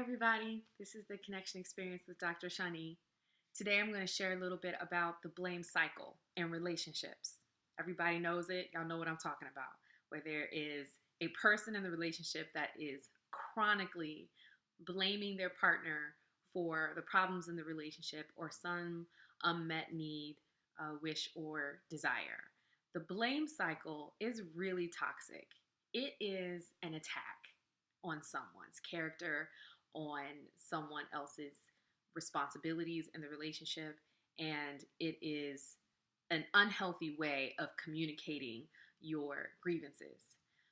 everybody. This is the Connection Experience with Dr. Shani. Today, I'm going to share a little bit about the blame cycle in relationships. Everybody knows it. Y'all know what I'm talking about. Where there is a person in the relationship that is chronically blaming their partner for the problems in the relationship or some unmet need, wish, or desire. The blame cycle is really toxic. It is an attack on someone's character, on someone else's responsibilities in the relationship, and it is an unhealthy way of communicating your grievances.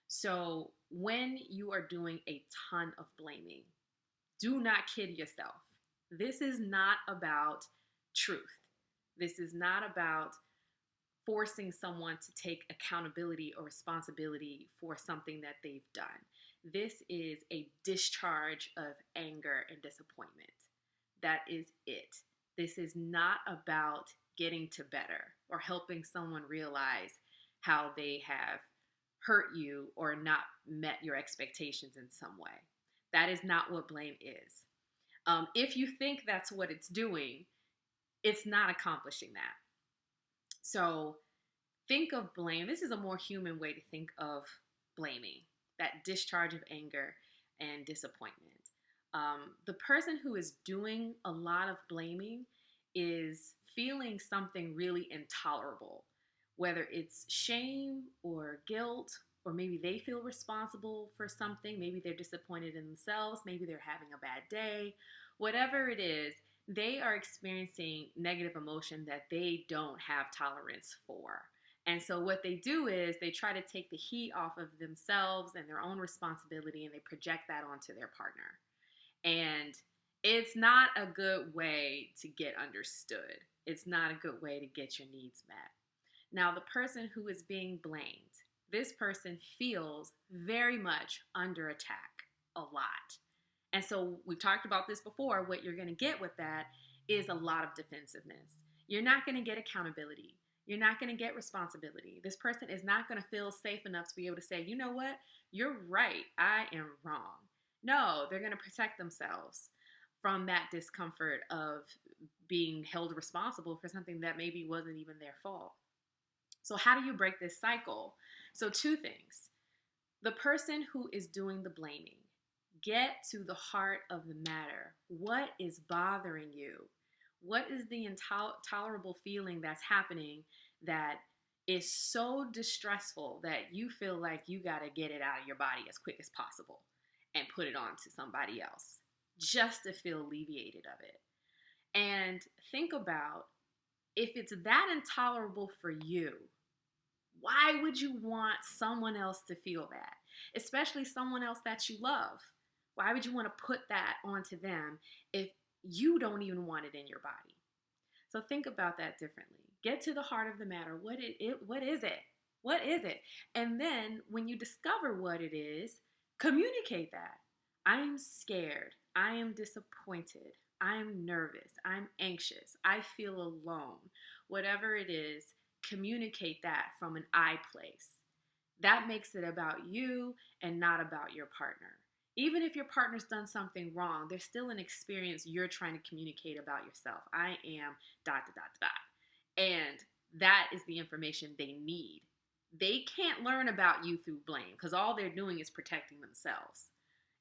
So, when you are doing a ton of blaming, do not kid yourself. This is not about truth. This is not about forcing someone to take accountability or responsibility for something that they've done. This is a discharge of anger and disappointment. That is it. This is not about getting to better or helping someone realize how they have hurt you or not met your expectations in some way. That is not what blame is. If you think that's what it's doing, it's not accomplishing that. So think of blame. This is a more human way to think of blaming, that discharge of anger and disappointment. The person who is doing a lot of blaming is feeling something really intolerable, whether it's shame or guilt, or maybe they feel responsible for something. Maybe they're disappointed in themselves. Maybe they're having a bad day. Whatever it is, they are experiencing negative emotion that they don't have tolerance for. And so what they do is they try to take the heat off of themselves and their own responsibility, and they project that onto their partner. And it's not a good way to get understood. It's not a good way to get your needs met. Now, the person who is being blamed, this person feels very much under attack a lot. And so we've talked about this before. What you're going to get with that is a lot of defensiveness. You're not going to get accountability. You're not going to get responsibility. This person is not going to feel safe enough to be able to say, you know what? You're right. I am wrong. No, they're going to protect themselves from that discomfort of being held responsible for something that maybe wasn't even their fault. So how do you break this cycle? So two things. The person who is doing the blaming, get to the heart of the matter. What is bothering you? What is the intolerable feeling that's happening that is so distressful that you feel like you got to get it out of your body as quick as possible and put it on to somebody else just to feel alleviated of it? And think about, if it's that intolerable for you, why would you want someone else to feel that? Especially someone else that you love. Why would you want to put that onto them if you don't even want it in your body? So think about that differently. Get to the heart of the matter. What is it? What is it? And then when you discover what it is, communicate that. I am scared. I am disappointed. I'm nervous. I'm anxious. I feel alone. Whatever it is, communicate that from an I place. That makes it about you and not about your partner. Even if your partner's done something wrong, there's still an experience you're trying to communicate about yourself. I am ... And that is the information they need. They can't learn about you through blame because all they're doing is protecting themselves.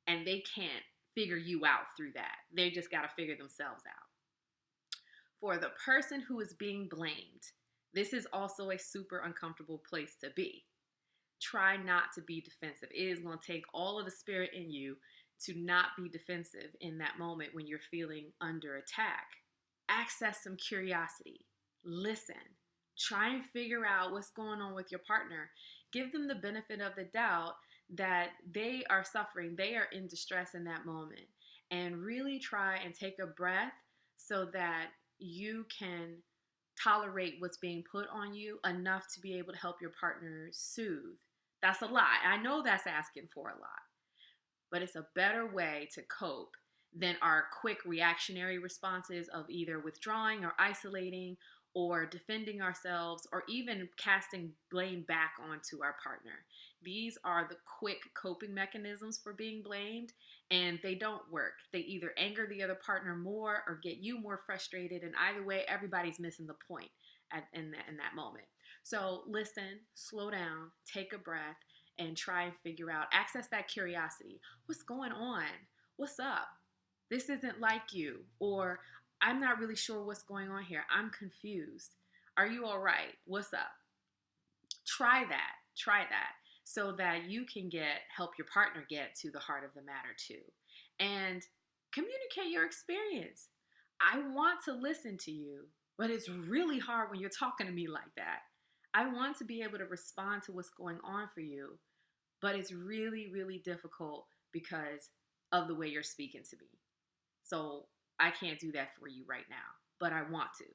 And they can't figure you out through that. They just got to figure themselves out. For the person who is being blamed, this is also a super uncomfortable place to be. Try not to be defensive. It is going to take all of the spirit in you to not be defensive in that moment when you're feeling under attack. Access some curiosity. Listen. Try and figure out what's going on with your partner. Give them the benefit of the doubt that they are suffering. They are in distress in that moment. And really try and take a breath so that you can tolerate what's being put on you enough to be able to help your partner soothe. That's a lot. I know that's asking for a lot, but it's a better way to cope than our quick reactionary responses of either withdrawing or isolating or defending ourselves, or even casting blame back onto our partner. These are the quick coping mechanisms for being blamed, and they don't work. They either anger the other partner more or get you more frustrated, and either way, everybody's missing the point in that moment. So listen, slow down, take a breath, and try and figure out, access that curiosity. What's going on? What's up? This isn't like you. Or I'm not really sure what's going on here. I'm confused. Are you all right? What's up? Try that. Try that so that you can help your partner get to the heart of the matter too. And communicate your experience. I want to listen to you, but it's really hard when you're talking to me like that. I want to be able to respond to what's going on for you, but it's really, really difficult because of the way you're speaking to me. So I can't do that for you right now, but I want to.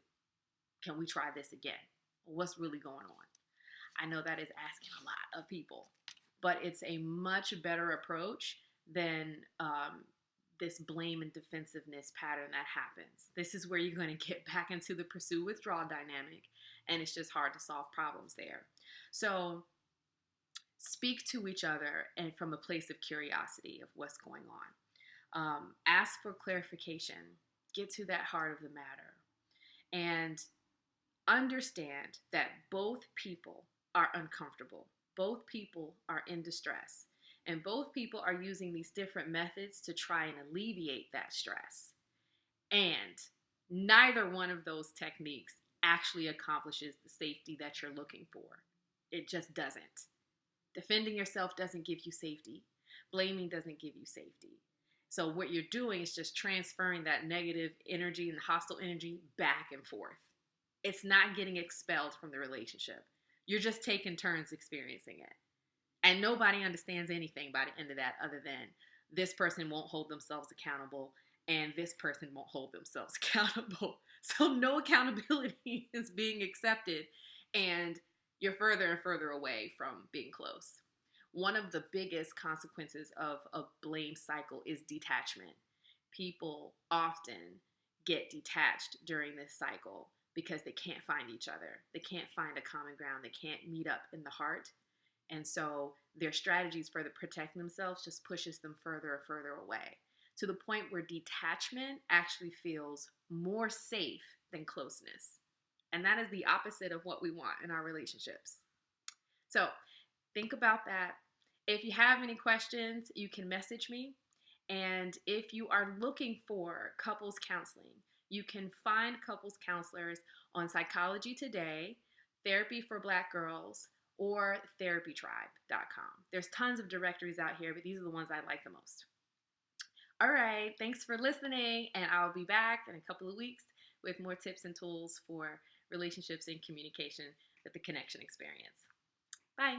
Can we try this again? What's really going on? I know that is asking a lot of people, but it's a much better approach than this blame and defensiveness pattern that happens. This is where you're going to get back into the pursue withdrawal dynamic, and it's just hard to solve problems there. So speak to each other and from a place of curiosity of what's going on. Ask for clarification. Get to that heart of the matter. And understand that both people are uncomfortable. Both people are in distress. And both people are using these different methods to try and alleviate that stress. And neither one of those techniques actually accomplishes the safety that you're looking for. It just doesn't. Defending yourself doesn't give you safety. Blaming doesn't give you safety. So what you're doing is just transferring that negative energy and hostile energy back and forth. It's not getting expelled from the relationship. You're just taking turns experiencing it. And nobody understands anything by the end of that other than this person won't hold themselves accountable and this person won't hold themselves accountable. So no accountability is being accepted, and you're further and further away from being close. One of the biggest consequences of a blame cycle is detachment. People often get detached during this cycle because they can't find each other. They can't find a common ground. They can't meet up in the heart. And so their strategies for protecting themselves just pushes them further and further away, to the point where detachment actually feels more safe than closeness. And that is the opposite of what we want in our relationships. So think about that. If you have any questions, you can message me. And if you are looking for couples counseling, you can find couples counselors on Psychology Today, Therapy for Black Girls, or therapytribe.com. There's tons of directories out here, but these are the ones I like the most. All right, thanks for listening, and I'll be back in a couple of weeks with more tips and tools for relationships and communication with the connection experience. Bye.